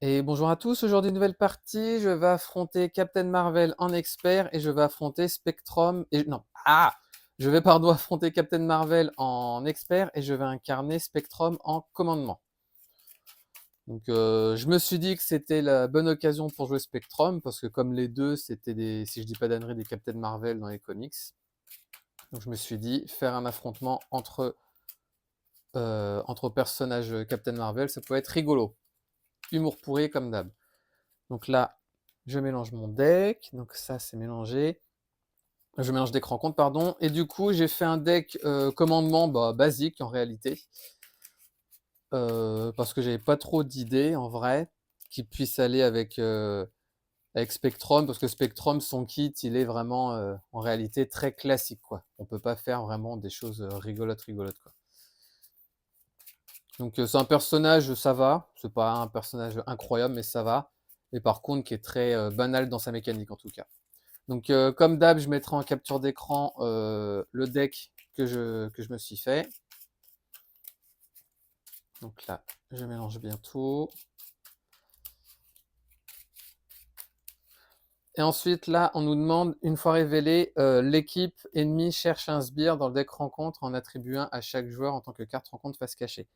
Et bonjour à tous, aujourd'hui nouvelle partie, je vais affronter Captain Marvel en expert et je vais affronter Spectrum et non, je vais affronter Captain Marvel en expert et je vais incarner Spectrum en commandement. Donc je me suis dit que c'était la bonne occasion pour jouer Spectrum parce que comme les deux c'était des, si je dis pas d'annerie, des Captain Marvel dans les comics. Donc je me suis dit faire un affrontement entre personnages Captain Marvel, ça peut être rigolo. Humour pourri comme d'hab. Donc là, je mélange mon deck. Donc ça, c'est mélangé. Je mélange deck rencontre, pardon. Et du coup, j'ai fait un deck commandement basique en réalité. Parce que j'avais pas trop d'idées en vrai qui puissent aller avec Spectrum. Parce que Spectrum, son kit, il est vraiment en réalité très classique, quoi. On peut pas faire vraiment des choses rigolotes, quoi. Donc c'est un personnage, ça va. C'est pas un personnage incroyable, mais ça va. Mais par contre, qui est très banal dans sa mécanique en tout cas. Donc comme d'hab, je mettrai en capture d'écran le deck que je me suis fait. Donc là, je mélange bien tout. Et ensuite, là, on nous demande, une fois révélé, l'équipe ennemie cherche un sbire dans le deck rencontre, en attribue un à chaque joueur en tant que carte rencontre face cachée.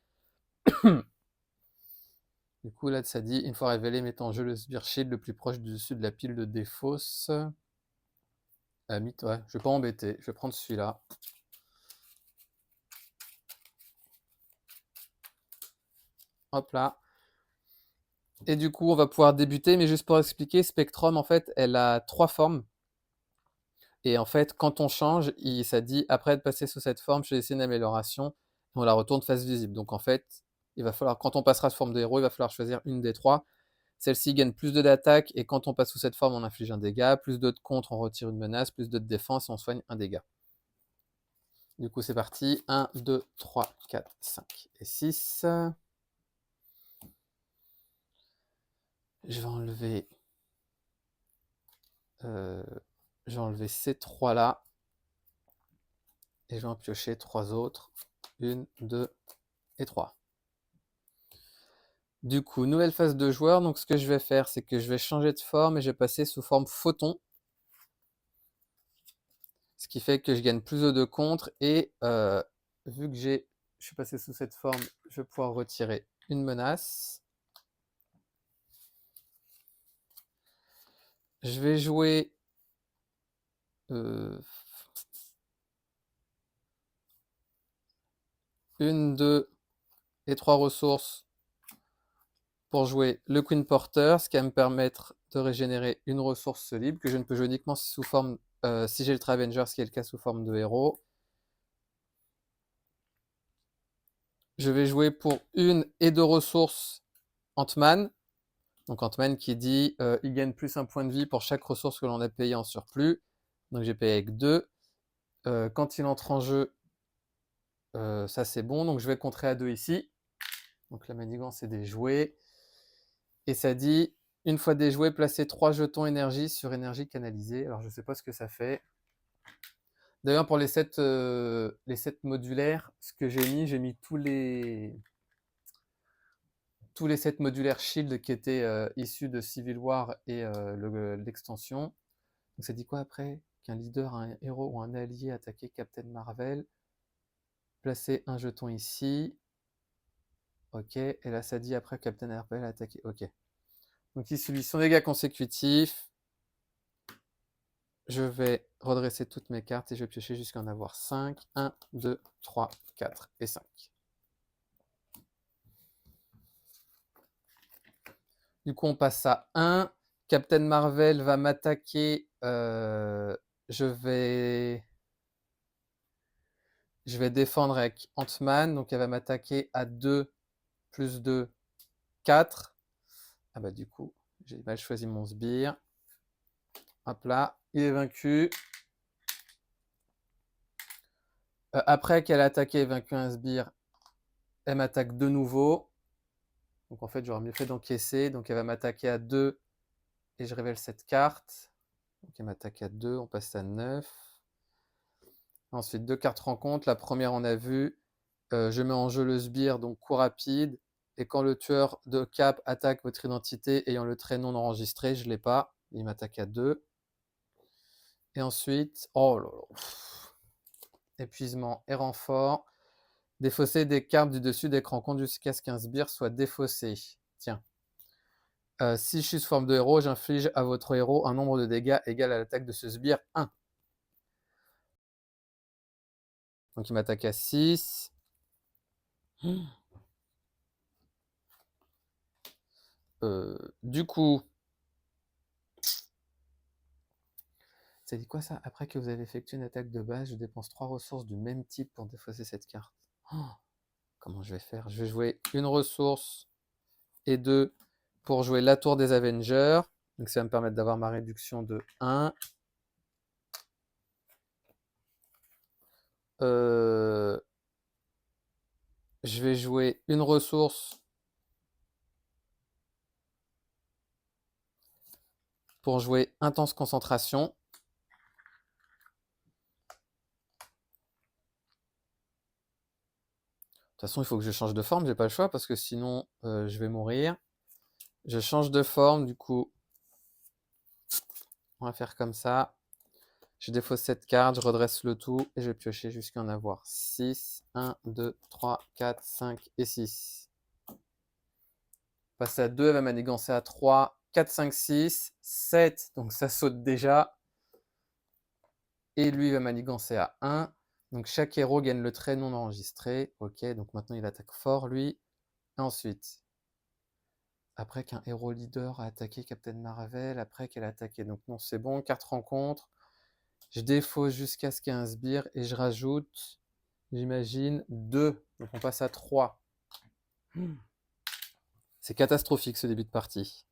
Du coup, là, ça dit, une fois révélé, mettons en jeu le sbire shield le plus proche du dessus de la pile de défausse. Mythe, ouais, je vais pas embêter, je vais prendre celui-là. Hop là. Et du coup, on va pouvoir débuter, mais juste pour expliquer, Spectrum, en fait, elle a 3 formes. Et en fait, quand on change, ça dit, après être passé sous cette forme, j'ai laissé une amélioration, et on la retourne face visible. Donc en fait, il va falloir, quand on passera sous forme de héros, il va falloir choisir une des 3. Celle-ci gagne plus de d'attaque, et quand on passe sous cette forme, on inflige un dégât, plus 2 de contre, on retire une menace, plus 2 de défense, et on soigne un dégât. Du coup, c'est parti. 1, 2, 3, 4, 5 et 6. Je vais enlever euh, ces 3 là et je vais en piocher 3 autres. 1, 2 et 3. Du coup, nouvelle phase de joueur. Donc, ce que je vais faire, c'est que je vais changer de forme et je vais passer sous forme photon. Ce qui fait que je gagne plus de contre. Et vu que je suis passé sous cette forme, je vais pouvoir retirer une menace. Je vais jouer une, deux et 3 ressources pour jouer le Queen Porter, ce qui va me permettre de régénérer une ressource libre que je ne peux jouer uniquement sous forme, si j'ai le Travenger, ce qui est le cas sous forme de héros. Je vais jouer pour une et 2 ressources Ant-Man. Donc Ant-Man qui dit il gagne plus un point de vie pour chaque ressource que l'on a payé en surplus. Donc j'ai payé avec 2. Quand il entre en jeu, ça c'est bon. Donc je vais contrer à 2 ici. Donc la manigance est déjouée. Et ça dit, une fois déjoué, placez 3 jetons énergie sur énergie canalisée. Alors je ne sais pas ce que ça fait. D'ailleurs pour les sets modulaires, ce que j'ai mis tous les sets modulaires Shield qui étaient issus de Civil War et l'extension. Donc ça dit quoi après? Qu'un leader, un héros ou un allié attaqué Captain Marvel. Placez un jeton ici. Ok. Et là ça dit après Captain Marvel a attaqué. Ok. Donc il subit son dégâts consécutifs. Je vais redresser toutes mes cartes et je vais piocher jusqu'à en avoir 5. 1, 2, 3, 4 et 5. Du coup, on passe à 1. Captain Marvel va m'attaquer. Je vais défendre avec Ant-Man. Donc, elle va m'attaquer à 2 plus 2, 4. Ah bah du coup, j'ai mal choisi mon sbire. Hop là, il est vaincu. Après qu'elle a attaqué et vaincu un sbire, elle m'attaque de nouveau. Donc en fait, j'aurais mieux fait d'encaisser. Donc elle va m'attaquer à 2 et je révèle cette carte. Donc elle m'attaque à 2, on passe à 9. Ensuite, 2 cartes rencontres. La première, on a vu, je mets en jeu le sbire, donc coup rapide. Et quand le tueur de cap attaque votre identité ayant le trait non enregistré, je ne l'ai pas. Il m'attaque à 2. Et ensuite, oh là là, épuisement et renfort. Défausser des cartes du dessus d'écran compte jusqu'à ce qu'un sbire soit défaussé. Tiens. Si je suis sous forme de héros, j'inflige à votre héros un nombre de dégâts égal à l'attaque de ce sbire 1. Donc il m'attaque à 6. Du coup, ça dit quoi ça? Après que vous avez effectué une attaque de base, je dépense 3 ressources du même type pour défausser cette carte. Oh, comment je vais faire? Je vais jouer une ressource et 2 pour jouer la tour des Avengers. Donc ça va me permettre d'avoir ma réduction de 1. Je vais jouer une ressource pour jouer intense concentration. De toute façon, il faut que je change de forme, j'ai pas le choix parce que sinon je vais mourir. Je change de forme, du coup, on va faire comme ça. Je défausse cette carte, je redresse le tout et je vais piocher jusqu'à en avoir 6. 1, 2, 3, 4, 5 et 6. Passer à 2, elle va manigancer à 3, 4, 5, 6, 7. Donc ça saute déjà. Et lui va manigancer à 1. Donc chaque héros gagne le trait non enregistré. Ok, donc maintenant il attaque fort lui. Et ensuite, après qu'un héros leader a attaqué Captain Marvel, après qu'elle a attaqué. Donc non, c'est bon, carte rencontre. Je défausse jusqu'à ce qu'il y ait un sbire et je rajoute, j'imagine, 2. Donc on passe à 3. C'est catastrophique ce début de partie.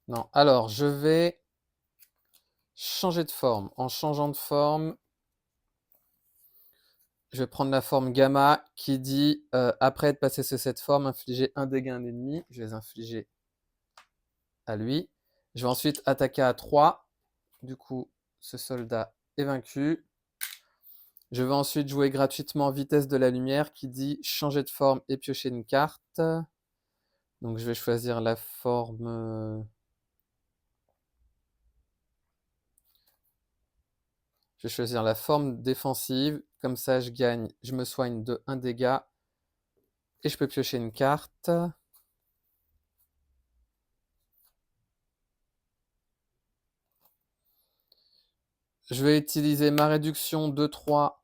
Non, alors je vais changer de forme. En changeant de forme, je vais prendre la forme gamma qui dit après être passé sous cette forme, infliger un dégât à un ennemi. Je vais les infliger à lui. Je vais ensuite attaquer à 3. Du coup, ce soldat est vaincu. Je vais ensuite jouer gratuitement vitesse de la lumière qui dit changer de forme et piocher une carte. Donc je vais choisir la forme. Je vais choisir la forme défensive. Comme ça, je gagne, je me soigne de 1 dégât. Et je peux piocher une carte. Je vais utiliser ma réduction de 3.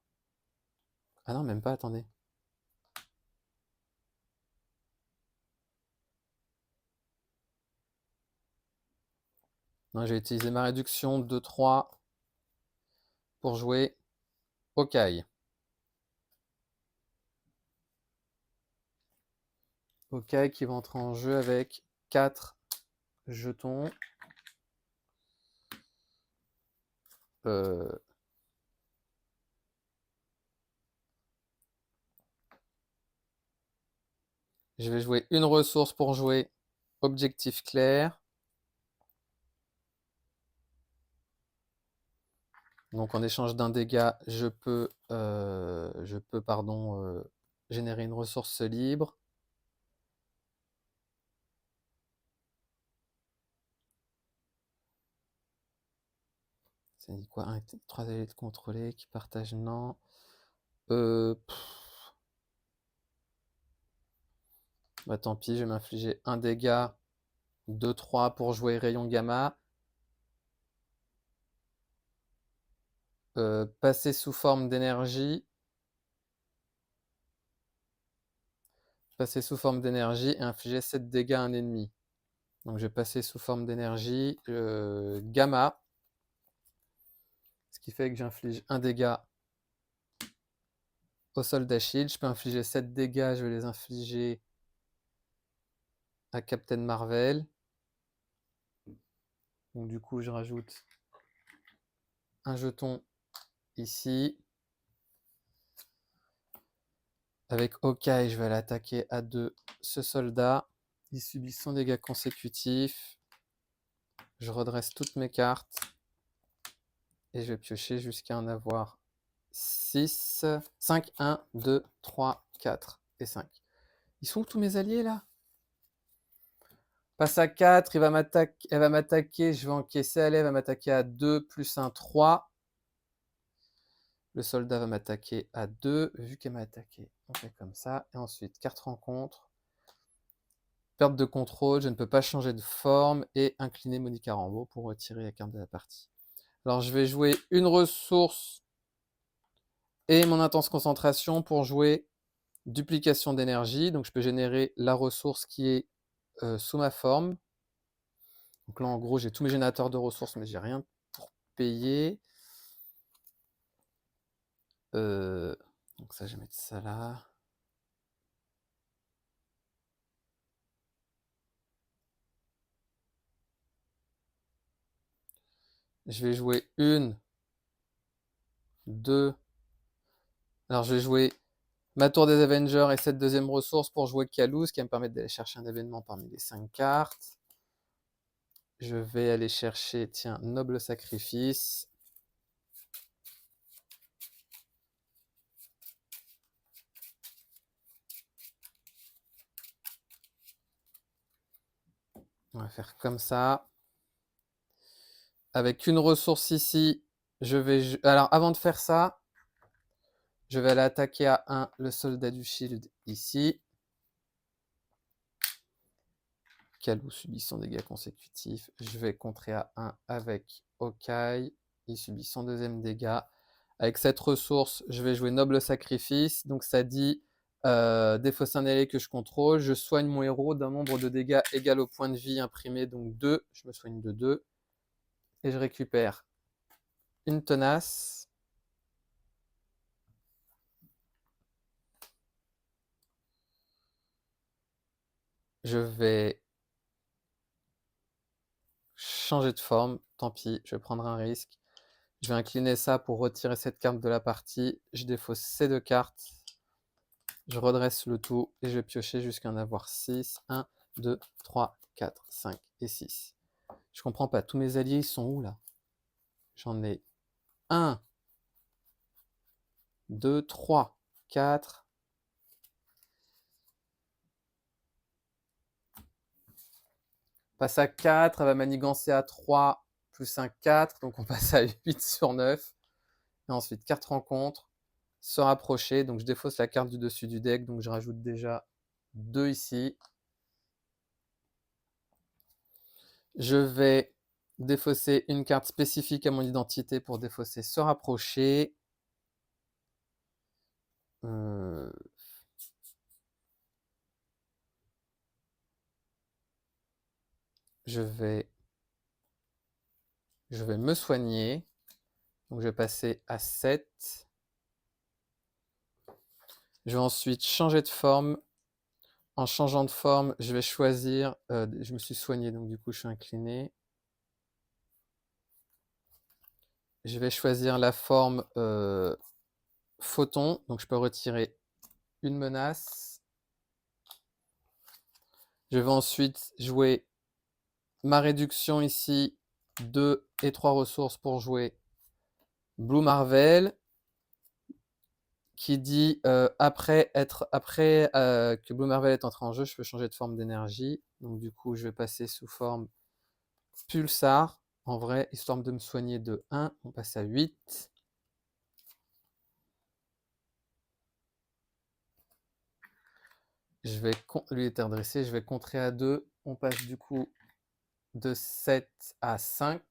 Ah non, même pas, attendez. Non, j'ai utilisé ma réduction de 3 pour jouer Hawkeye. Hawkeye qui va entrer en jeu avec 4 jetons. Je vais jouer une ressource pour jouer objectif clair. Donc en échange d'un dégât, je peux générer une ressource libre. Ça dit quoi? 3 alliés de contrôler qui partagent non. Bah tant pis, je vais m'infliger un dégât de 3 pour jouer rayon gamma. Passer sous forme d'énergie. Passer sous forme d'énergie et infliger 7 dégâts à un ennemi. Donc je vais passer sous forme d'énergie gamma. Ce qui fait que j'inflige un dégât au soldat shield. Je peux infliger 7 dégâts, je vais les infliger à Captain Marvel. Donc du coup, je rajoute un jeton ici. Avec Hawkeye, je vais l'attaquer à 2 ce soldat. Il subit son dégât consécutif. Je redresse toutes mes cartes. Et je vais piocher jusqu'à en avoir 6, 5, 1, 2, 3, 4 et 5. Ils sont où tous mes alliés là? Passe à 4, elle va m'attaquer, je vais encaisser, elle va m'attaquer à 2, plus 1, 3. Le soldat va m'attaquer à 2, vu qu'elle m'a attaqué. On fait comme ça. Et ensuite, carte rencontre. Perte de contrôle, je ne peux pas changer de forme. Et incliner Monica Rambeau pour retirer la carte de la partie. Alors, je vais jouer une ressource et mon intense concentration pour jouer duplication d'énergie. Donc, je peux générer la ressource qui est sous ma forme. Donc là, en gros, j'ai tous mes générateurs de ressources, mais j'ai rien pour payer. Donc ça, je vais mettre ça là. Je vais jouer une, deux. Alors, je vais jouer ma tour des Avengers et cette deuxième ressource pour jouer Kalouz, qui va me permettre d'aller chercher un événement parmi les 5 cartes. Je vais aller chercher, tiens, Noble Sacrifice. On va faire comme ça. Avec une ressource ici, je vais... Alors, avant de faire ça, je vais aller attaquer à 1 le soldat du shield ici. Kalou subit son dégât consécutif. Je vais contrer à 1 avec Okai. Il subit son deuxième dégât. Avec cette ressource, je vais jouer Noble Sacrifice. Donc ça dit défausser un allié que je contrôle. Je soigne mon héros d'un nombre de dégâts égal au point de vie imprimé, donc 2. Je me soigne de 2. Et je récupère une tenace. Je vais changer de forme. Tant pis, je vais prendre un risque. Je vais incliner ça pour retirer cette carte de la partie. Je défausse ces 2 cartes. Je redresse le tout et je vais piocher jusqu'à en avoir 6. 1, 2, 3, 4, 5 et 6. Je comprends pas, tous mes alliés ils sont où là? J'en ai 1, 2, 3, 4. Passe à 4, elle va manigancer à 3, plus un 4, donc on passe à 8 sur 9. Et ensuite, carte rencontre, se rapprocher, donc je défausse la carte du dessus du deck, donc je rajoute déjà 2 ici. Je vais défausser une carte spécifique à mon identité pour défausser se rapprocher. Je vais me soigner. Donc je vais passer à 7. Je vais ensuite changer de forme. En changeant de forme, je vais choisir... je me suis soigné, donc du coup je suis incliné. Je vais choisir la forme photon. Donc je peux retirer une menace. Je vais ensuite jouer ma réduction ici, 2 et 3 ressources pour jouer Blue Marvel, qui dit après que Blue Marvel est entré en jeu, je peux changer de forme d'énergie. Donc du coup, je vais passer sous forme Pulsar, en vrai, histoire de me soigner de 1. On passe à 8. Je vais lui être dressé, je vais contrer à 2. On passe du coup de 7 à 5.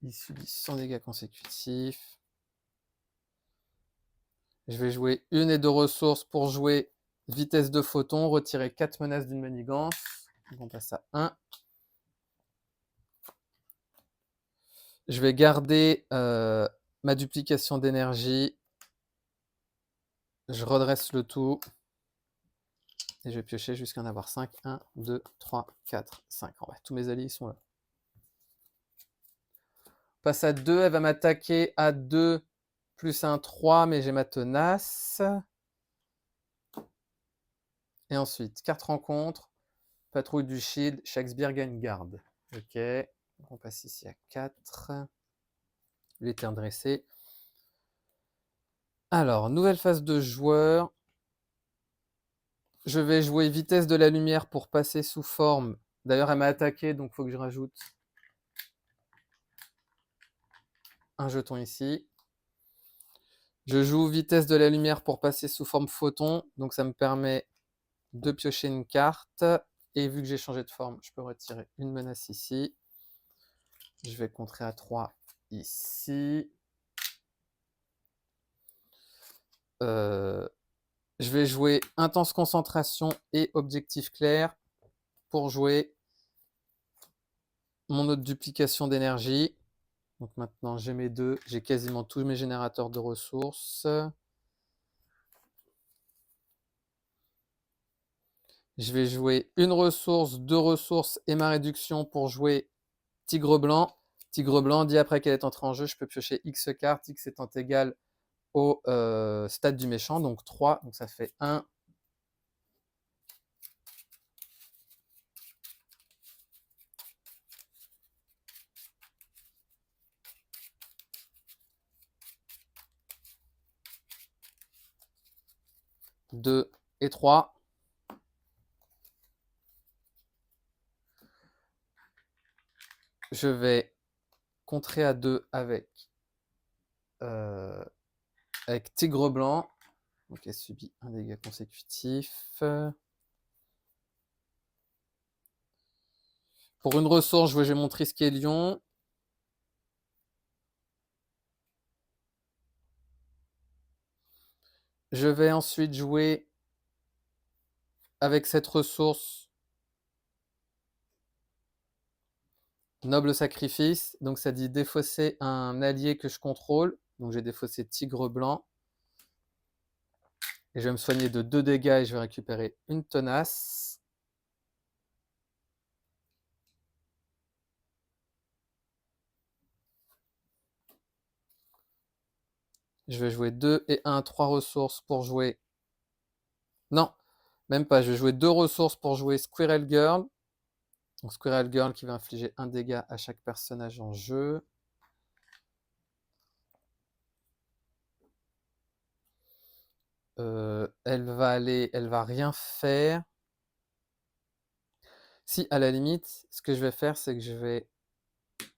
Il subit 100 dégâts consécutifs. Je vais jouer une et 2 ressources pour jouer vitesse de photon, retirer 4 menaces d'une manigance. Donc on passe à 1. Je vais garder ma duplication d'énergie. Je redresse le tout. Et je vais piocher jusqu'à en avoir 5. 1, 2, 3, 4, 5. En vrai, tous mes alliés sont là. On passe à 2. Elle va m'attaquer à 2 Plus un 3, mais j'ai ma tenace. Et ensuite, carte rencontre, patrouille du shield, Shakespeare gagne garde. Ok, donc on passe ici à 4. L'éther dressé. Alors, nouvelle phase de joueur. Je vais jouer vitesse de la lumière pour passer sous forme. D'ailleurs, elle m'a attaqué, donc il faut que je rajoute un jeton ici. Je joue vitesse de la lumière pour passer sous forme photon, donc ça me permet de piocher une carte. Et vu que j'ai changé de forme, je peux retirer une menace ici. Je vais contrer à 3 ici. Je vais jouer intense concentration et objectif clair pour jouer mon autre duplication d'énergie. Donc maintenant j'ai mes deux, j'ai quasiment tous mes générateurs de ressources. Je vais jouer une ressource, deux ressources et ma réduction pour jouer Tigre Blanc. Tigre Blanc dit après qu'elle est entrée en jeu, je peux piocher X cartes, X étant égal au stade du méchant, donc 3, donc ça fait 1, 2 et 3. Je vais contrer à 2 avec Tigre Blanc. Donc elle subit un dégât consécutif. Pour une ressource, je vais jouer mon Triskelion. Je vais ensuite jouer avec cette ressource Noble Sacrifice. Donc ça dit défausser un allié que je contrôle. Donc j'ai défaussé Tigre Blanc. Et je vais me soigner de 2 dégâts et je vais récupérer une tenace. Je vais jouer 2 et 1, 3 ressources pour jouer... Non, même pas. Je vais jouer 2 ressources pour jouer Squirrel Girl. Donc Squirrel Girl qui va infliger un dégât à chaque personnage en jeu. Elle va rien faire. Si, à la limite, ce que je vais faire, c'est que je vais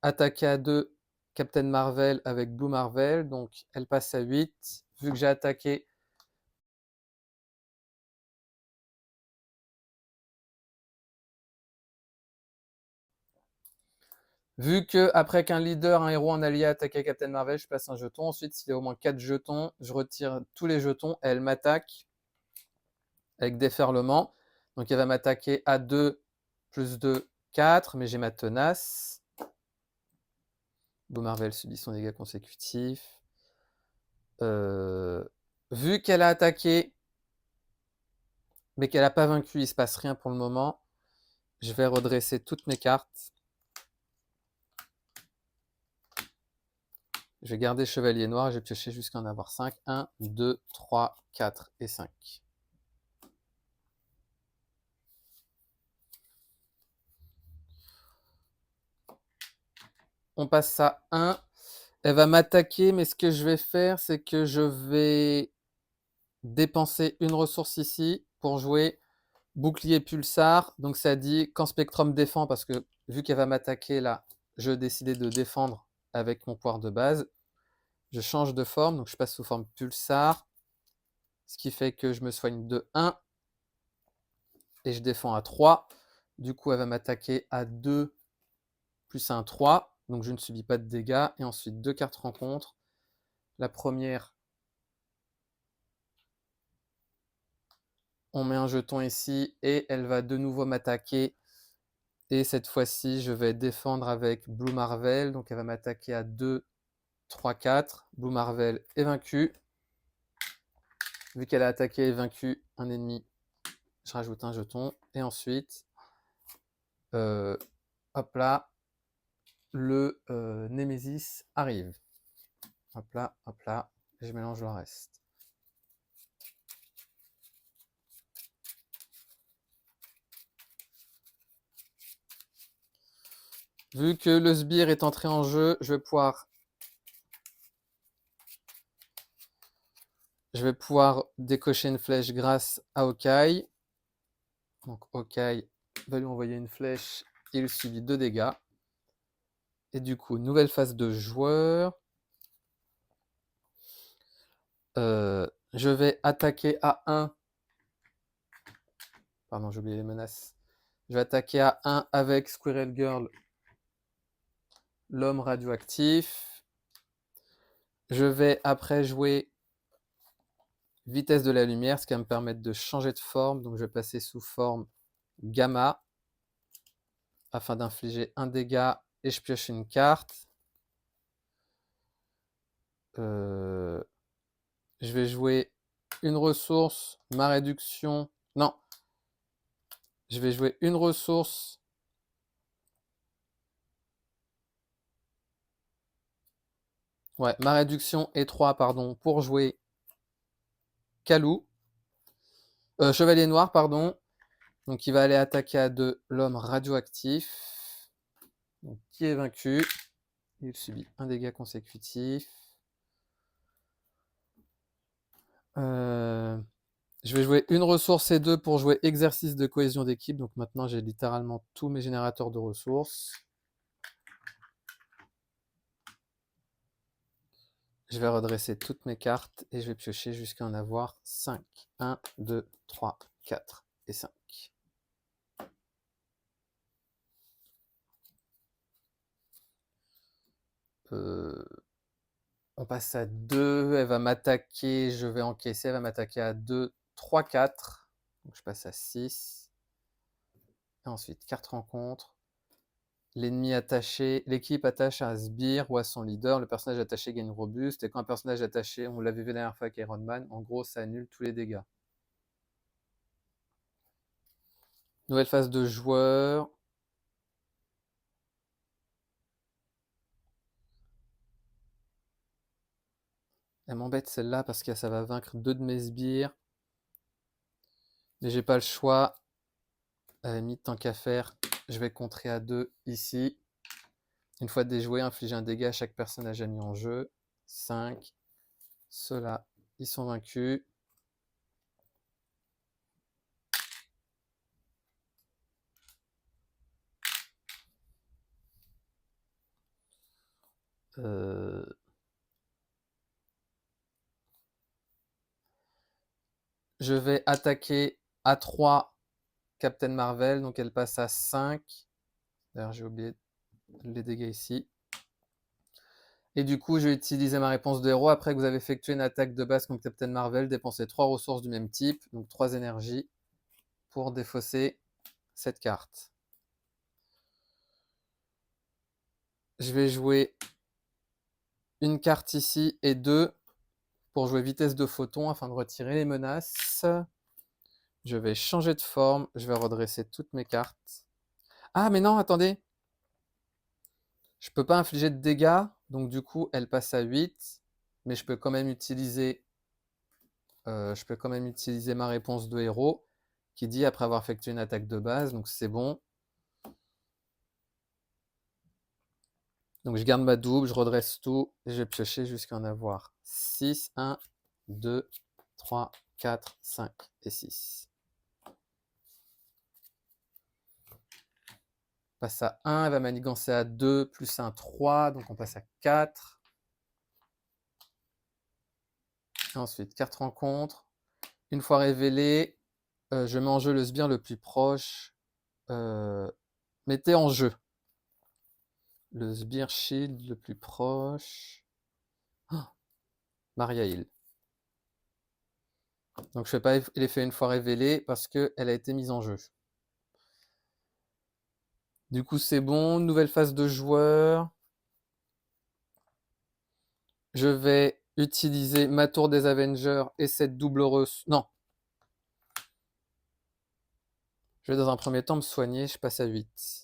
attaquer à 2 Captain Marvel avec Blue Marvel. Donc elle passe à 8. Vu que j'ai attaqué... Vu que après qu'un leader, un héros, un allié a attaqué Captain Marvel, je passe un jeton. Ensuite, s'il y a au moins 4 jetons, je retire tous les jetons et elle m'attaque avec déferlement. Donc elle va m'attaquer à 2 plus 2, 4, mais j'ai ma tenace. Blue Marvel subit son dégât consécutif. Vu qu'elle a attaqué, mais qu'elle n'a pas vaincu, il ne se passe rien pour le moment. Je vais redresser toutes mes cartes. Je vais garder Chevalier Noir, je vais piocher jusqu'à en avoir 5. 1, 2, 3, 4 et 5. On passe à 1. Elle va m'attaquer, mais ce que je vais faire, c'est que je vais dépenser une ressource ici pour jouer Bouclier Pulsar. Donc ça dit quand Spectrum défend, parce que vu qu'elle va m'attaquer là, je vais décider de défendre avec mon pouvoir de base. Je change de forme, donc je passe sous forme Pulsar. Ce qui fait que je me soigne de 1. Et je défends à 3. Du coup, elle va m'attaquer à 2 plus 1, 3. Donc je ne subis pas de dégâts. Et ensuite, 2 cartes rencontre. La première, on met un jeton ici et elle va de nouveau m'attaquer. Et cette fois-ci, je vais défendre avec Blue Marvel. Donc elle va m'attaquer à 2, 3, 4. Blue Marvel est vaincu. Vu qu'elle a attaqué et vaincu un ennemi, je rajoute un jeton. Et ensuite, hop là, le Némésis arrive. Hop là, hop là. et je mélange le reste. Vu que le sbire est entré en jeu, je vais pouvoir décocher une flèche grâce à Okai. Donc Okai va lui envoyer une flèche, il subit 2 dégâts. Et du coup, nouvelle phase de joueur. Je vais attaquer à 1. Pardon, j'ai oublié les menaces. Je vais attaquer à 1 avec Squirrel Girl, l'homme radioactif. Je vais après jouer vitesse de la lumière, ce qui va me permettre de changer de forme. Donc je vais passer sous forme gamma afin d'infliger un dégât et je pioche une carte. Je vais jouer une ressource, ma réduction. Non. Je vais jouer une ressource. Ouais, ma réduction est 3, pardon, pour jouer Kalou. Chevalier noir, pardon. Donc il va aller attaquer à 2 l'homme radioactif. Donc, qui est vaincu. Il subit un dégât consécutif. Je vais jouer une ressource et 2 pour jouer exercice de cohésion d'équipe. Donc maintenant j'ai littéralement tous mes générateurs de ressources. Je vais redresser toutes mes cartes et je vais piocher jusqu'à en avoir 5. 1, 2, 3, 4 et 5. On passe à 2, elle va m'attaquer, je vais encaisser, elle va m'attaquer à 2, 3, 4. Donc je passe à 6. Et ensuite, carte rencontre. L'ennemi attaché, l'équipe attache à un sbire ou à son leader. Le personnage attaché gagne robuste. Et quand un personnage attaché, on l'avait vu la dernière fois avec Iron Man, en gros, ça annule tous les dégâts. Nouvelle phase de joueur. Elle m'embête celle-là parce que ça va vaincre 2 de mes sbires. Mais j'ai pas le choix. À la limite, tant qu'à faire, je vais contrer à 2 ici. Une fois déjoué, infliger un dégât à chaque personnage mis en jeu. 5. Ceux-là, ils sont vaincus. Je vais attaquer à 3 Captain Marvel, donc elle passe à 5. D'ailleurs, j'ai oublié les dégâts ici. Et du coup, je vais utiliser ma réponse de héros. Après que vous avez effectué une attaque de base contre Captain Marvel, dépensez 3 ressources du même type, donc 3 énergies, pour défausser cette carte. Je vais jouer une carte ici et 2 pour jouer vitesse de photon afin de retirer les menaces. Je vais changer de forme, je vais redresser toutes mes cartes. Ah, mais non, attendez. Je peux pas infliger de dégâts, donc du coup, elle passe à 8. Mais je peux quand même utiliser ma réponse de héros qui dit après avoir effectué une attaque de base, donc c'est bon. Donc je garde ma double, je redresse tout et je vais piocher jusqu'à en avoir 6. 1, 2, 3, 4, 5 et 6. On passe à 1, elle va manigancer à 2, plus 1, 3, donc on passe à 4. Et ensuite, carte rencontre. Une fois révélé, je mets en jeu le sbire le plus proche. Mettez en jeu le sbire shield le plus proche. Oh, Maria Hill. Donc je fais pas l'effet une fois révélé parce qu'elle a été mise en jeu. Du coup c'est bon, nouvelle phase de joueur. Je vais utiliser ma tour des Avengers et cette double Non. Je vais dans un premier temps me soigner, je passe à 8.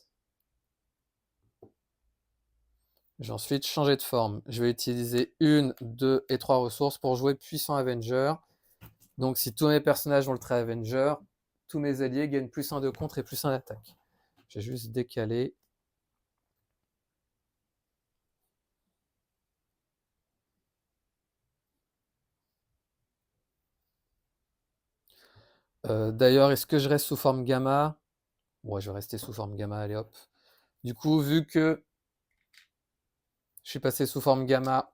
Je vais ensuite changer de forme. Je vais utiliser 1, 2 et 3 ressources pour jouer puissant Avenger. Donc si tous mes personnages ont le trait Avenger, tous mes alliés gagnent plus 1 de contre et plus 1 d'attaque. Je vais juste décaler. D'ailleurs, est-ce que je reste sous forme gamma? Ouais, je vais rester sous forme gamma, allez hop. Du coup, vu que je suis passé sous forme gamma,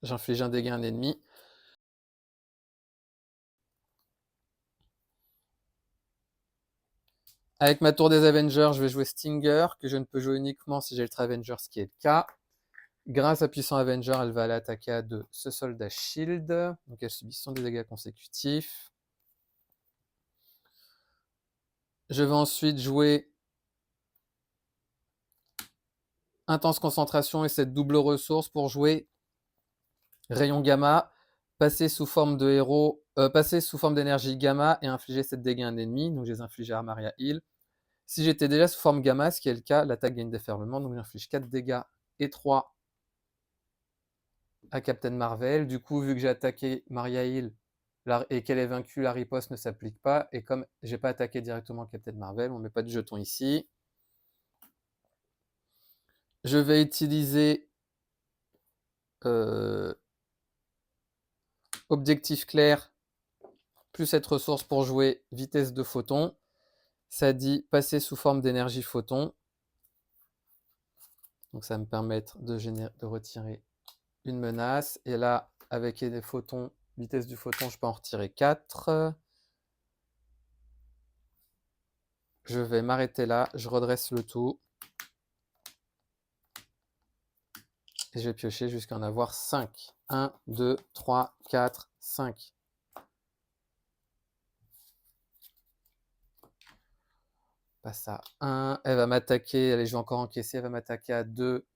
j'inflige un dégât à un ennemi. Avec ma tour des Avengers, je vais jouer Stinger, que je ne peux jouer uniquement si j'ai le trait Avenger, ce qui est le cas. Grâce à Puissant Avenger, elle va aller attaquer à 2 ce soldat Shield. Donc elle subit son dégâts consécutifs. Je vais ensuite jouer Intense Concentration et cette double ressource pour jouer Rayon Gamma, passer sous forme de héros, passer sous forme d'énergie Gamma et infliger 7 dégâts à un ennemi. Donc je les inflige à Armaria Heal. Si j'étais déjà sous forme Gamma, ce qui est le cas, l'attaque gagne déferlement. Donc j'inflige 4 dégâts et 3 à Captain Marvel. Du coup, vu que j'ai attaqué Maria Hill et qu'elle est vaincue, la riposte ne s'applique pas. Et comme j'ai pas attaqué directement Captain Marvel, on met pas de jeton ici. Je vais utiliser objectif clair plus cette ressource pour jouer vitesse de photon. Ça dit passer sous forme d'énergie photon. Donc ça va me permettre de retirer une menace. Et là, avec les photons, vitesse du photon, je peux en retirer 4. Je vais m'arrêter là, je redresse le tout. Et je vais piocher jusqu'à en avoir 5. 1, 2, 3, 4, 5. Passe à 1. Elle va m'attaquer. Allez, je vais encore encaisser. Elle va m'attaquer à 2.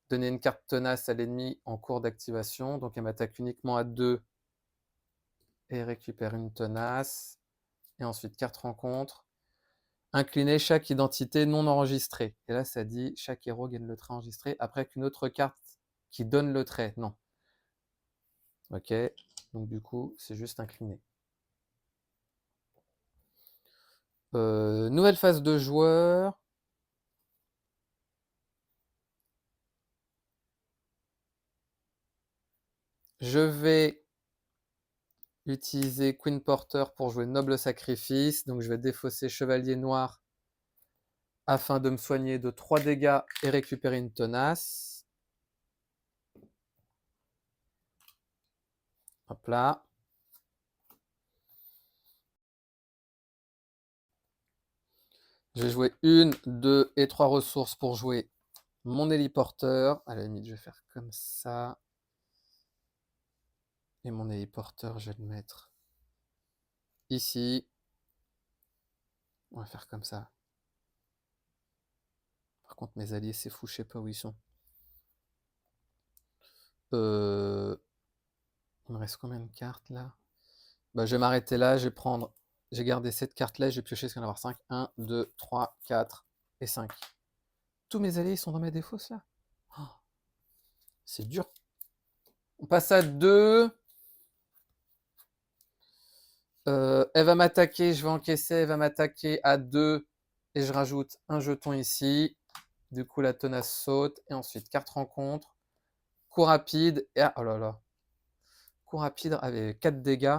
Donner une carte tenace à l'ennemi en cours d'activation. Donc elle m'attaque uniquement à 2. Et récupère une tenace. Et ensuite, carte rencontre. Incliner chaque identité non enregistrée. Et là, ça dit chaque héros gagne le trait enregistré après qu'une autre carte qui donne le trait. Non. Ok. Donc du coup, c'est juste incliné. Nouvelle phase de joueur. Je vais utiliser Queen Porter pour jouer Noble Sacrifice. Donc je vais défausser Chevalier Noir afin de me soigner de 3 dégâts et récupérer une tenace. Hop là. Je vais jouer 1, 2 et 3 ressources pour jouer mon héliporteur. À la limite, je vais faire comme ça. Et mon héliporteur, je vais le mettre ici. On va faire comme ça. Par contre, mes alliés, c'est fou, je sais pas où ils sont. Il me reste combien de cartes là? Bah, je vais m'arrêter là, je vais prendre. J'ai gardé cette carte-là, je vais piocher, jusqu'à en avoir 5. 1, 2, 3, 4 et 5. Tous mes alliés sont dans mes défausses là. Oh, c'est dur. On passe à 2. Elle va m'attaquer, je vais encaisser, elle va m'attaquer à 2. Et je rajoute un jeton ici. Du coup, la tenace saute. Et ensuite, carte rencontre. Coup rapide. Et oh là là. Coup rapide avec 4 dégâts.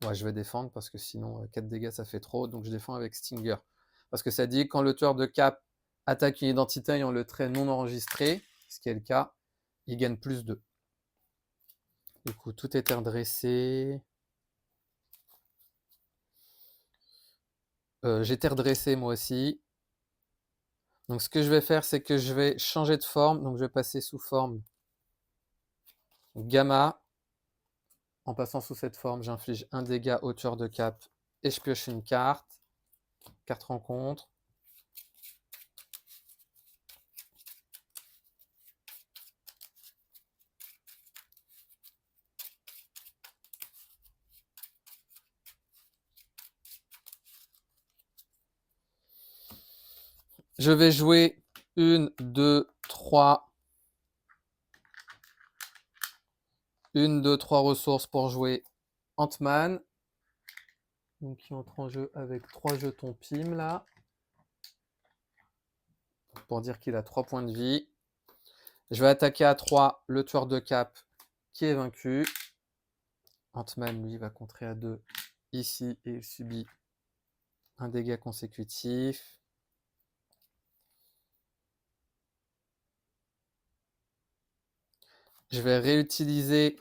Ouais, je vais défendre parce que sinon, 4 dégâts, ça fait trop. Donc, je défends avec Stinger. Parce que ça dit quand le tueur de cap attaque une identité ayant le trait non enregistré, ce qui est le cas, il gagne plus 2. Du coup, tout est redressé. J'étais redressé moi aussi. Donc, ce que je vais faire, c'est que je vais changer de forme. Donc, je vais passer sous forme gamma. En passant sous cette forme, j'inflige un dégât au tueur de cap et je pioche une carte. Carte rencontre. Je vais jouer 1, 2, 3 1, 2, 3 ressources pour jouer Ant-Man. Donc qui entre en jeu avec 3 jetons Pym là. Pour dire qu'il a 3 points de vie. Je vais attaquer à 3 le tueur de cap qui est vaincu. Ant-Man, lui, va contrer à 2 ici et il subit un dégât consécutif. Je vais réutiliser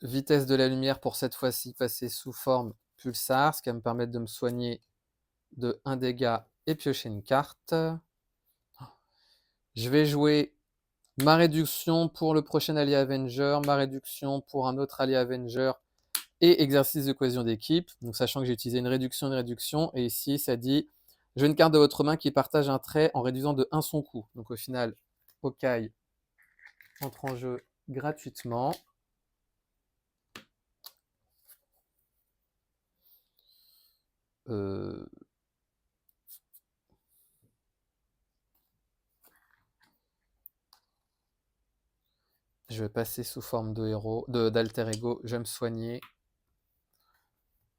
vitesse de la lumière pour cette fois-ci passer sous forme pulsar, ce qui va me permettre de me soigner de 1 dégât et piocher une carte. Je vais jouer ma réduction pour le prochain allié Avenger, ma réduction pour un autre allié Avenger et exercice de cohésion d'équipe. Donc sachant que j'ai utilisé une réduction, et ici ça dit jouez une carte de votre main qui partage un trait en réduisant de 1 son coût. Donc au final, Hawkeye entre en jeu gratuitement. Je vais passer sous forme de héros, d'alter ego. Je vais me soigner.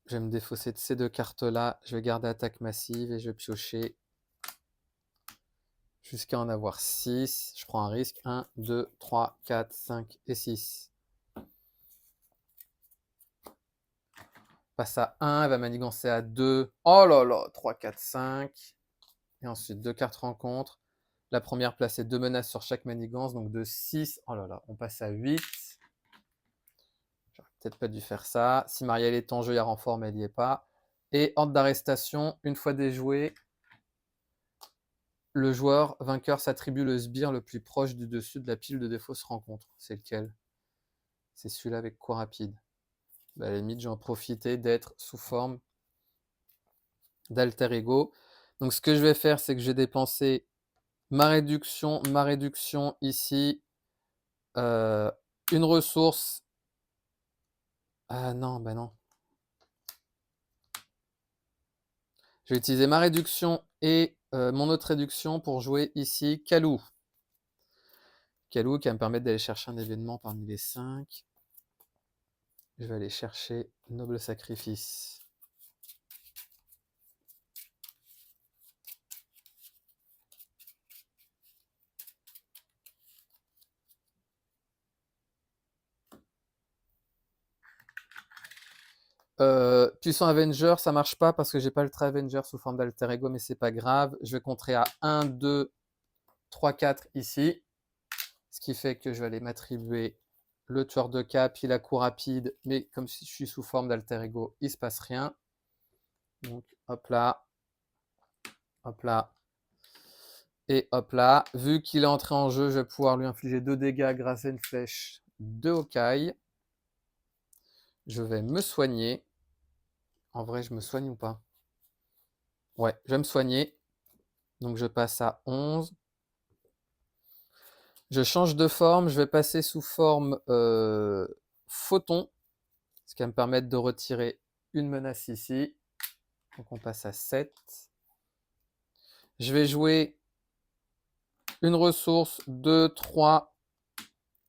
Je vais me défausser de ces 2 cartes-là. Je vais garder attaque massive et je vais piocher jusqu'à en avoir 6. Je prends un risque. 1, 2, 3, 4, 5 et 6. Passe à 1, elle va manigancer à 2. Oh là là, 3, 4, 5. Et ensuite 2 cartes rencontre. La première placer 2 menaces sur chaque manigance, donc de 6. Oh là là, on passe à 8. J'aurais peut-être pas dû faire ça. Si Marielle est en jeu, il y a renfort, mais elle n'y est pas. Et ordre d'arrestation, une fois déjoué, le joueur vainqueur s'attribue le sbire le plus proche du dessus de la pile de défausse rencontre. C'est lequel? C'est celui-là avec quoi rapide. Bah, à la limite, j'en profitais d'être sous forme d'alter ego. Donc ce que je vais faire, c'est que je vais dépenser ma réduction ici, une ressource. Ah non, bah non. Je vais utiliser ma réduction et mon autre réduction pour jouer ici Kalou. Kalou qui va me permettre d'aller chercher un événement parmi les 5. Je vais aller chercher Noble Sacrifice. Puissant Avenger, ça marche pas parce que j'ai pas le trait Avenger sous forme d'alter ego, mais c'est pas grave. Je vais contrer à 1, 2, 3, 4 ici. Ce qui fait que je vais aller m'attribuer le tueur de cap, il a coup rapide, mais comme si je suis sous forme d'alter ego, il se passe rien. Donc hop là, et hop là. Vu qu'il est entré en jeu, je vais pouvoir lui infliger 2 dégâts grâce à une flèche de Hawkeye. Je vais me soigner. En vrai, je me soigne ou pas? Ouais, je vais me soigner. Donc je passe à 11. Je change de forme, je vais passer sous forme photon, ce qui va me permettre de retirer une menace ici. Donc on passe à 7. Je vais jouer une ressource, 2, 3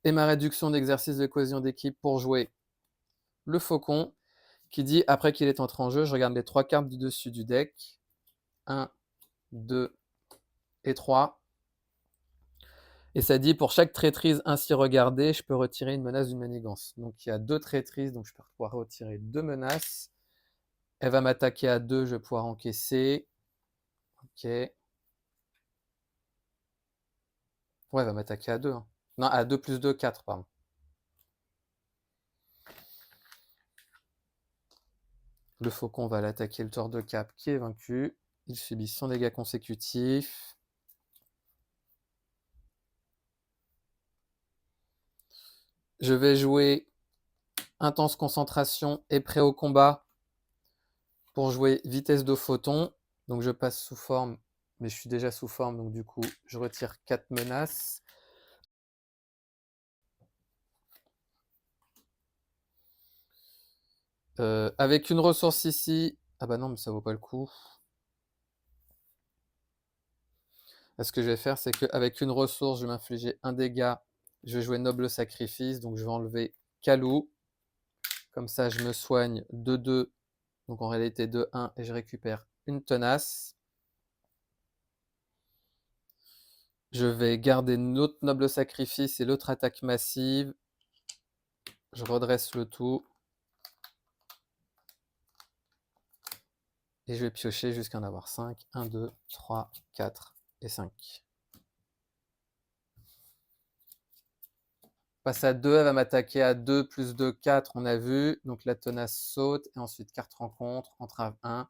et ma réduction d'exercice de cohésion d'équipe pour jouer le faucon qui dit après qu'il est entré en jeu, je regarde les 3 cartes du dessus du deck. 1, 2 et 3. Et ça dit pour chaque traîtrise ainsi regardée, je peux retirer une menace d'une manigance. Donc il y a 2 traîtrises, donc je peux pouvoir retirer 2 menaces. Elle va m'attaquer à 2, je vais pouvoir encaisser. Ok. Ouais, elle va m'attaquer à 2. Hein. Non, à 2 plus 2, 4, pardon. Le faucon va l'attaquer le tueur de cap qui est vaincu. Il subit son dégât consécutif. Je vais jouer intense concentration et prêt au combat pour jouer vitesse de photon. Donc je passe sous forme, mais je suis déjà sous forme, donc du coup je retire 4 menaces. Avec une ressource ici, ah bah non mais ça vaut pas le coup. Ce que je vais faire, c'est qu'avec une ressource, je vais m'infliger un dégât. Je vais jouer noble sacrifice, donc je vais enlever Kalou. Comme ça, je me soigne 2-2. Donc en réalité 2-1 et je récupère une tenace. Je vais garder notre noble sacrifice et l'autre attaque massive. Je redresse le tout. Et je vais piocher jusqu'à en avoir 5. 1, 2, 3, 4 et 5. Passe à 2, elle va m'attaquer à 2, plus 2, 4, on a vu. Donc la tenace saute, et ensuite carte rencontre, entrave 1.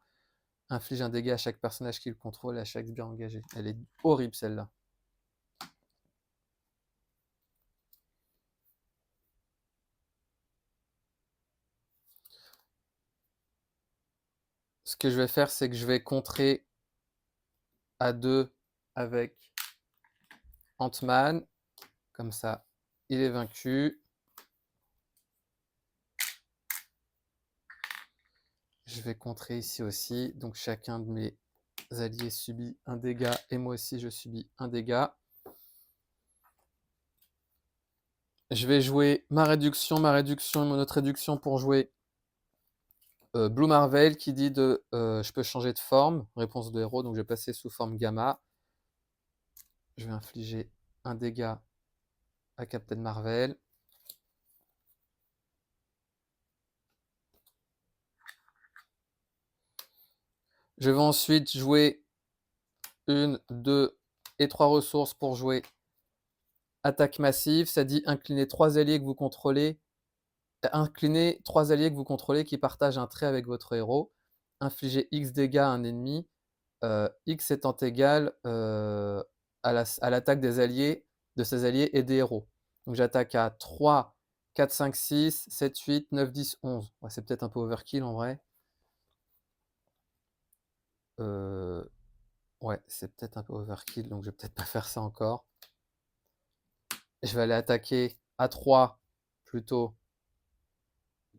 Inflige un dégât à chaque personnage qu'il contrôle et à chaque sbire engagé. Elle est horrible celle-là. Ce que je vais faire, c'est que je vais contrer à 2 avec Ant-Man. Comme ça, il est vaincu. Je vais contrer ici aussi. Donc chacun de mes alliés subit un dégât et moi aussi je subis un dégât. Je vais jouer ma réduction et mon autre réduction pour jouer Blue Marvel qui dit de je peux changer de forme, réponse de héros, donc je vais passer sous forme gamma. Je vais infliger un dégât à Captain Marvel. Je vais ensuite jouer 1, 2 et 3 ressources pour jouer attaque massive. Ça dit incliner 3 alliés que vous contrôlez. Inclinez 3 alliés que vous contrôlez qui partagent un trait avec votre héros. Infligez X dégâts à un ennemi. X étant égal à l'attaque des alliés, de ses alliés et des héros. Donc j'attaque à 3, 4, 5, 6, 7, 8, 9, 10, 11. Ouais, c'est peut-être un peu overkill en vrai. Ouais, c'est peut-être un peu overkill, donc je vais peut-être pas faire ça encore. Je vais aller attaquer à 3 plutôt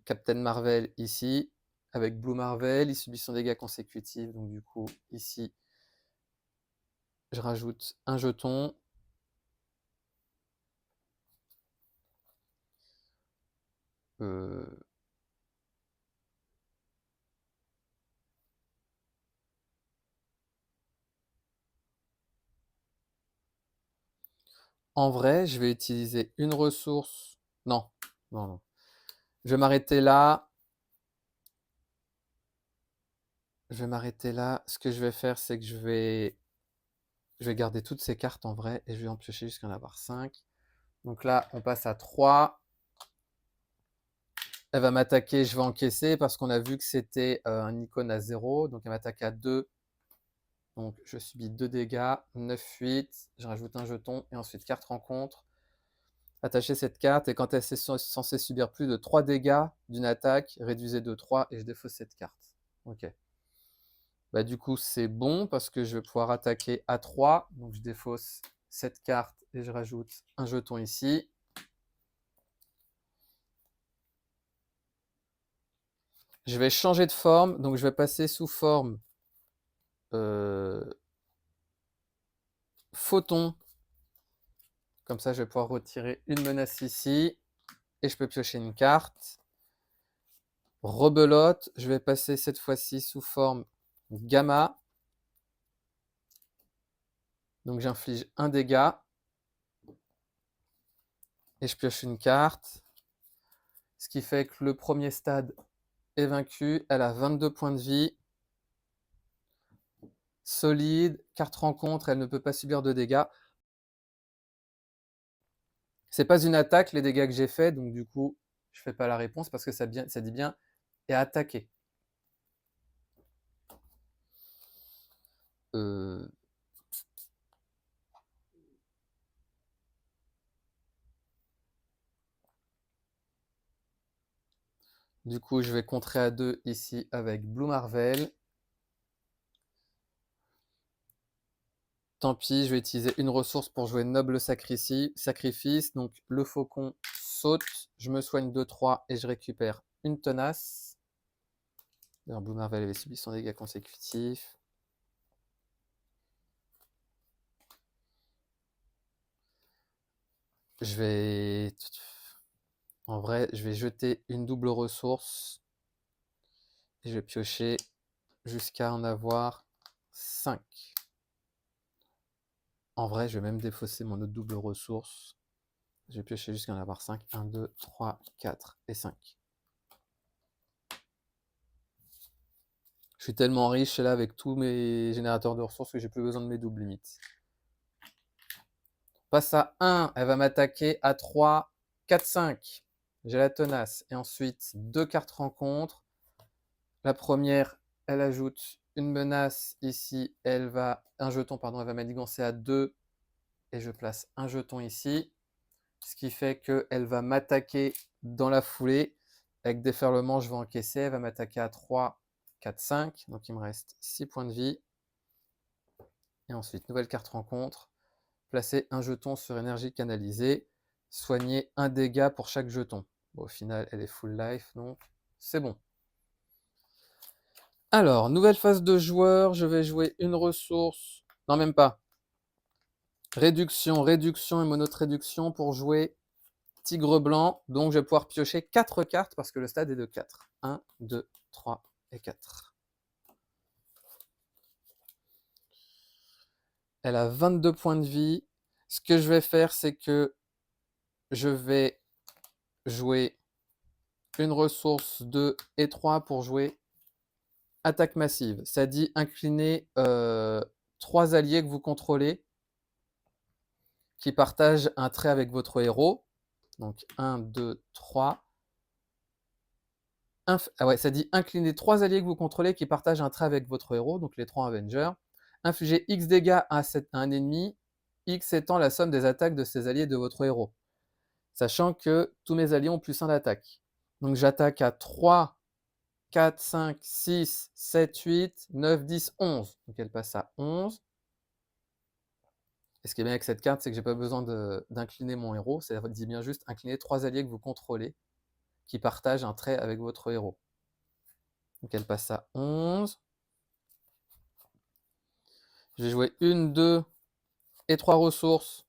Captain Marvel ici. Avec Blue Marvel, il subit son dégât consécutif. Donc du coup, ici, je rajoute un jeton. En vrai, je vais utiliser une ressource. Non, non, non. Je vais m'arrêter là. Je vais m'arrêter là. Ce que je vais faire, c'est que je vais garder toutes ces cartes en vrai et je vais en piocher jusqu'à en avoir 5. Donc là, on passe à 3. Elle va m'attaquer, je vais encaisser parce qu'on a vu que c'était un icône à 0. Donc elle m'attaque à 2. Donc je subis 2 dégâts. 9, 8. Je rajoute un jeton et ensuite carte rencontre. Attacher cette carte et quand elle est censée subir plus de 3 dégâts d'une attaque, réduisez de 3 et je défausse cette carte. Ok. Bah, du coup, c'est bon parce que je vais pouvoir attaquer à 3. Donc je défausse cette carte et je rajoute un jeton ici. Je vais changer de forme, donc je vais passer sous forme photon. Comme ça, je vais pouvoir retirer une menace ici et je peux piocher une carte. Rebelote, je vais passer cette fois-ci sous forme gamma. Donc j'inflige un dégât et je pioche une carte. Ce qui fait que le premier stade est vaincu. Elle a 22 points de vie. Solide, carte rencontre, elle ne peut pas subir de dégâts. C'est pas une attaque les dégâts que j'ai fait, donc du coup, je fais pas la réponse parce que ça dit bien et attaquer. Du coup, je vais contrer à 2 ici avec Blue Marvel. Tant pis, je vais utiliser une ressource pour jouer Noble Sacrifice. Donc le faucon saute, je me soigne de 3 et je récupère une tenace. D'ailleurs, Blue Marvel avait subi son dégât consécutif. Je vais En vrai, je vais jeter une double ressource et je vais piocher jusqu'à en avoir 5. En vrai, je vais même défausser mon autre double ressource. Je vais piocher jusqu'à en avoir 5. 1, 2, 3, 4 et 5. Je suis tellement riche là avec tous mes générateurs de ressources que j'ai plus besoin de mes doubles limites. Passe à 1, elle va m'attaquer à 3, 4, 5. J'ai la tenace. Et ensuite, 2 cartes rencontre. La première, elle ajoute une menace ici. Un jeton, pardon, elle va manigancer à 2. Et je place un jeton ici. Ce qui fait qu'elle va m'attaquer dans la foulée. Avec déferlement, je vais encaisser. Elle va m'attaquer à 3, 4, 5. Donc il me reste 6 points de vie. Et ensuite, nouvelle carte rencontre. Placer un jeton sur énergie canalisée. Soigner un dégât pour chaque jeton. Bon, au final, elle est full life, donc c'est bon. Alors, nouvelle phase de joueur. Je vais jouer une ressource. Non, même pas. Réduction, réduction et monote réduction pour jouer tigre blanc. Donc, je vais pouvoir piocher 4 cartes parce que le stade est de 4. 1, 2, 3 et 4. Elle a 22 points de vie. Ce que je vais faire, c'est que je vais jouer une ressource 2 et 3 pour jouer attaque massive. Ça dit incliner 3 alliés que vous contrôlez qui partagent un trait avec votre héros. Donc 1, 2, 3. Ah ouais, ça dit incliner 3 alliés que vous contrôlez qui partagent un trait avec votre héros, donc les 3 Avengers. Infliger X dégâts à un ennemi, X étant la somme des attaques de ces alliés de votre héros. Sachant que tous mes alliés ont plus 1 d'attaque. Donc j'attaque à 3, 4, 5, 6, 7, 8, 9, 10, 11. Donc elle passe à 11. Et ce qui est bien avec cette carte, c'est que j'ai pas besoin d'incliner mon héros. Ça dit bien juste incliner 3 alliés que vous contrôlez qui partagent un trait avec votre héros. Donc elle passe à 11. Je vais jouer 1, 2 et 3 ressources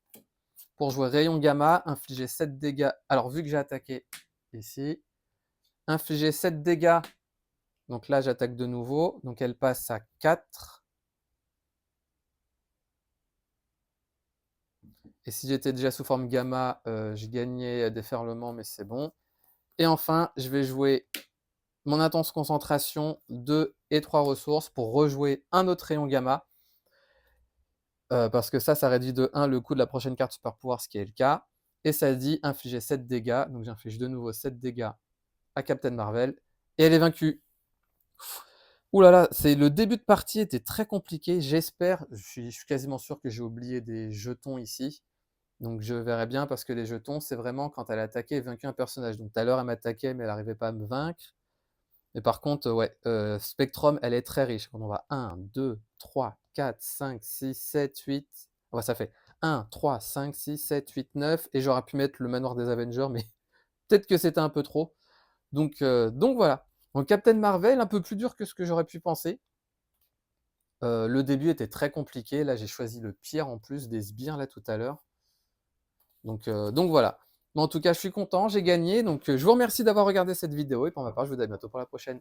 pour jouer rayon gamma, infliger 7 dégâts. Alors vu que j'ai attaqué ici, infliger 7 dégâts. Donc là j'attaque de nouveau. Donc elle passe à 4. Et si j'étais déjà sous forme gamma, je gagnais déferlement, mais c'est bon. Et enfin, je vais jouer mon intense concentration, 2 et 3 ressources pour rejouer un autre rayon gamma. Parce que ça réduit de 1 le coût de la prochaine carte super pouvoir, ce qui est le cas. Et ça dit infliger 7 dégâts. Donc j'inflige de nouveau 7 dégâts à Captain Marvel. Et elle est vaincue. Ouh là là, le début de partie était très compliqué. J'espère, je suis quasiment sûr que j'ai oublié des jetons ici. Donc je verrai bien parce que les jetons, c'est vraiment quand elle attaquait et vaincu un personnage. Donc tout à l'heure, elle m'attaquait, mais elle n'arrivait pas à me vaincre. Mais par contre, ouais, Spectrum, elle est très riche. Quand on va 1, 2, 3, 4, 5, 6, 7, 8. Ouais, ça fait 1, 3, 5, 6, 7, 8, 9. Et j'aurais pu mettre le manoir des Avengers, mais peut-être que c'était un peu trop. Donc voilà. Donc Captain Marvel, un peu plus dur que ce que j'aurais pu penser. Le début était très compliqué. Là, j'ai choisi le pire en plus des sbires là tout à l'heure. Donc voilà. Mais en tout cas, je suis content, j'ai gagné. Donc je vous remercie d'avoir regardé cette vidéo. Et pour ma part, je vous dis à bientôt pour la prochaine.